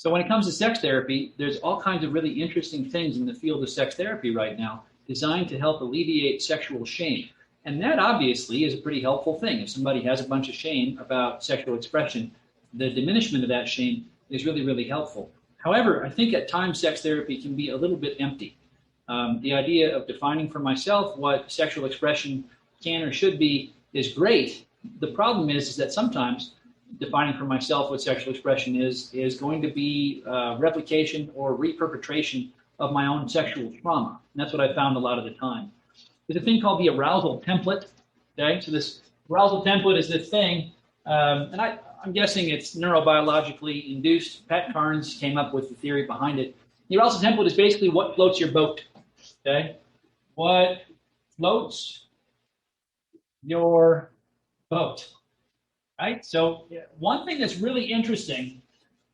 So when it comes to sex therapy, there's all kinds of really interesting things in the field of sex therapy right now designed to help alleviate sexual shame. And that obviously is a pretty helpful thing. If somebody has a bunch of shame about sexual expression, the diminishment of that shame is really, really helpful. However, I think at times sex therapy can be a little bit empty. The idea of defining for myself what sexual expression can or should be is great. The problem is that sometimes defining for myself what sexual expression is going to be replication or reperpetration of my own sexual trauma. And that's what I found a lot of the time. There's a thing called the Arousal Template. Okay, so this Arousal Template is this thing, and I'm guessing it's neurobiologically induced. Pat Carnes came up with the theory behind it. The Arousal Template is basically what floats your boat. Okay, what floats your boat. Right? So one thing that's really interesting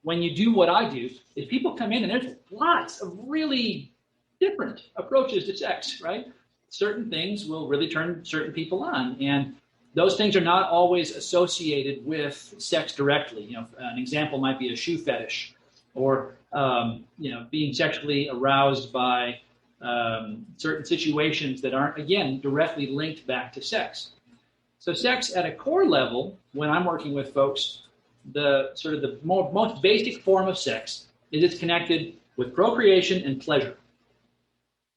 when you do what I do is people come in and there's lots of really different approaches to sex, right? Certain things will really turn certain people on, and those things are not always associated with sex directly. An example might be a shoe fetish, or being sexually aroused by certain situations that aren't, again, directly linked back to sex. So sex at a core level, when I'm working with folks, the most basic form of sex is it's connected with procreation and pleasure.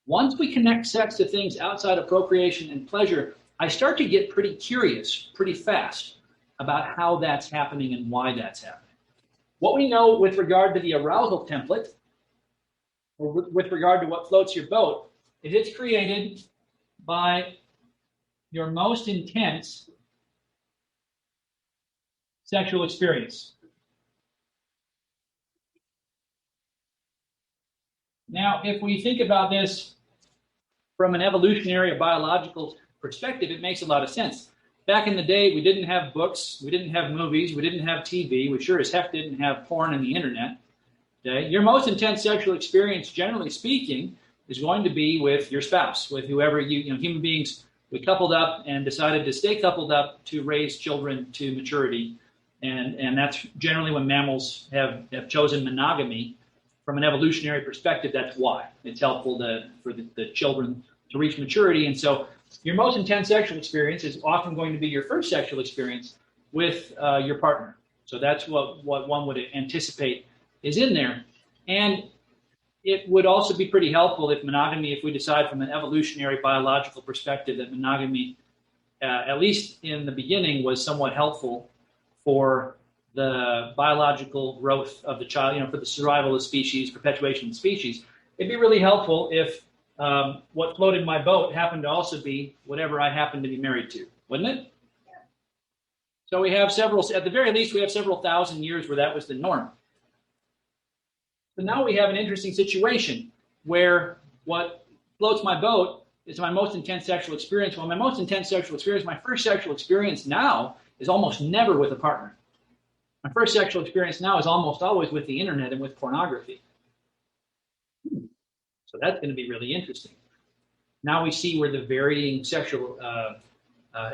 Once we connect sex to things outside of procreation and pleasure, I start to get pretty curious pretty fast about how that's happening and why that's happening. What we know with regard to the arousal template, or with regard to what floats your boat, is it's created by your most intense sexual experience. Now, if we think about this from an evolutionary or biological perspective, it makes a lot of sense. Back in the day, we didn't have books, we didn't have movies, we didn't have TV, we sure as heck didn't have porn and the internet. Okay? Your most intense sexual experience, generally speaking, is going to be with your spouse, with whoever human beings, we coupled up and decided to stay coupled up to raise children to maturity. And that's generally when mammals have chosen monogamy. From an evolutionary perspective, that's why. It's helpful for the children to reach maturity. And so your most intense sexual experience is often going to be your first sexual experience with your partner. So that's what one would anticipate is in there. And it would also be pretty helpful if we decide from an evolutionary biological perspective that monogamy, at least in the beginning, was somewhat helpful for the biological growth of the child, for the survival of the species, perpetuation of the species. It'd be really helpful if what floated my boat happened to also be whatever I happened to be married to, wouldn't it? Yeah. So we have at the very least, we have several thousand years where that was the norm. So now we have an interesting situation where what floats my boat is my most intense sexual experience. Well, my most intense sexual experience, my first sexual experience now is almost never with a partner. My first sexual experience now is almost always with the internet and with pornography. So that's going to be really interesting. Now we see where the varying sexual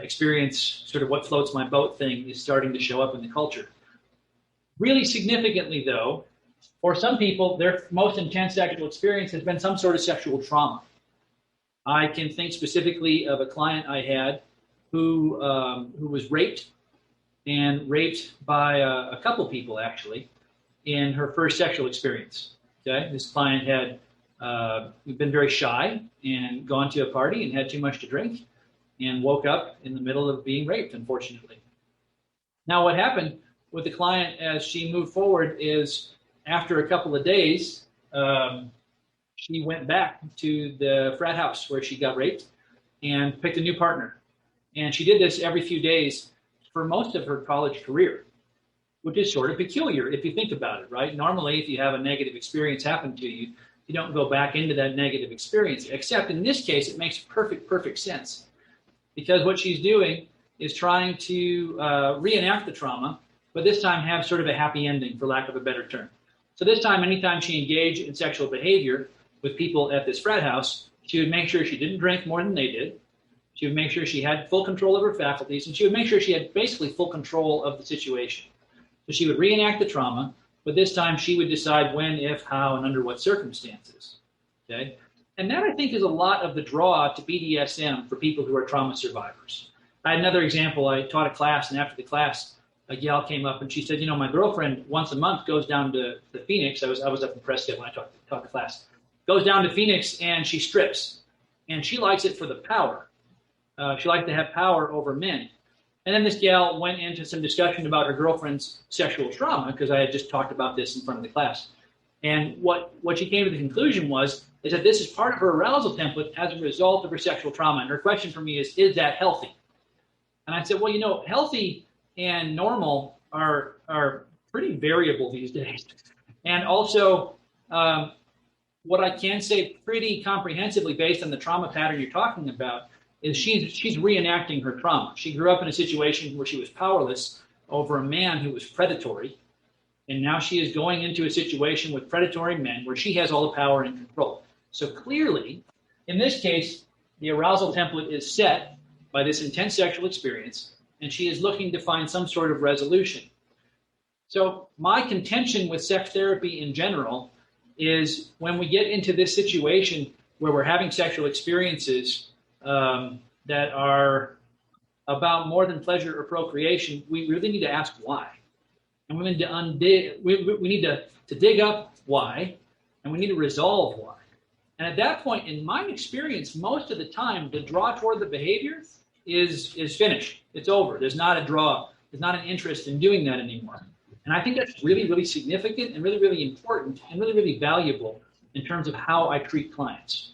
experience, sort of what floats my boat thing, is starting to show up in the culture. Really significantly, though, for some people, their most intense sexual experience has been some sort of sexual trauma. I can think specifically of a client I had who was raped by a couple people, actually, in her first sexual experience. Okay, this client had been very shy and gone to a party and had too much to drink and woke up in the middle of being raped, unfortunately. Now, what happened with the client as she moved forward is after a couple of days, she went back to the frat house where she got raped and picked a new partner. And she did this every few days for most of her college career, which is sort of peculiar if you think about it, right? Normally, if you have a negative experience happen to you, you don't go back into that negative experience, except in this case, it makes perfect sense. Because what she's doing is trying to reenact the trauma, but this time have sort of a happy ending, for lack of a better term. So this time, anytime she engaged in sexual behavior with people at this frat house, she would make sure she didn't drink more than they did. She would make sure she had full control of her faculties, and she would make sure she had basically full control of the situation. So she would reenact the trauma, but this time she would decide when, if, how, and under what circumstances. Okay? And that, I think, is a lot of the draw to BDSM for people who are trauma survivors. I had another example. I taught a class, and after the class, a gal came up and she said, my girlfriend once a month goes down to the Phoenix. I was up in Prescott when I taught the class. Goes down to Phoenix and she strips. And she likes it for the power. She likes to have power over men. And then this gal went into some discussion about her girlfriend's sexual trauma, because I had just talked about this in front of the class. And what she came to the conclusion is that this is part of her arousal template as a result of her sexual trauma. And her question for me is that healthy? And I said, well, healthy and normal are pretty variable these days. And also, what I can say pretty comprehensively based on the trauma pattern you're talking about is she's reenacting her trauma. She grew up in a situation where she was powerless over a man who was predatory, and now she is going into a situation with predatory men where she has all the power and control. So clearly, in this case, the arousal template is set by this intense sexual experience, and she is looking to find some sort of resolution. So my contention with sex therapy in general is when we get into this situation where we're having sexual experiences that are about more than pleasure or procreation, we really need to ask why. And we need to we need to dig up why, and we need to resolve why. And at that point, in my experience, most of the time, the draw toward the behavior is finished. It's over. There's not a draw. There's not an interest in doing that anymore. And I think that's really, really significant and really, really important and really, really valuable in terms of how I treat clients.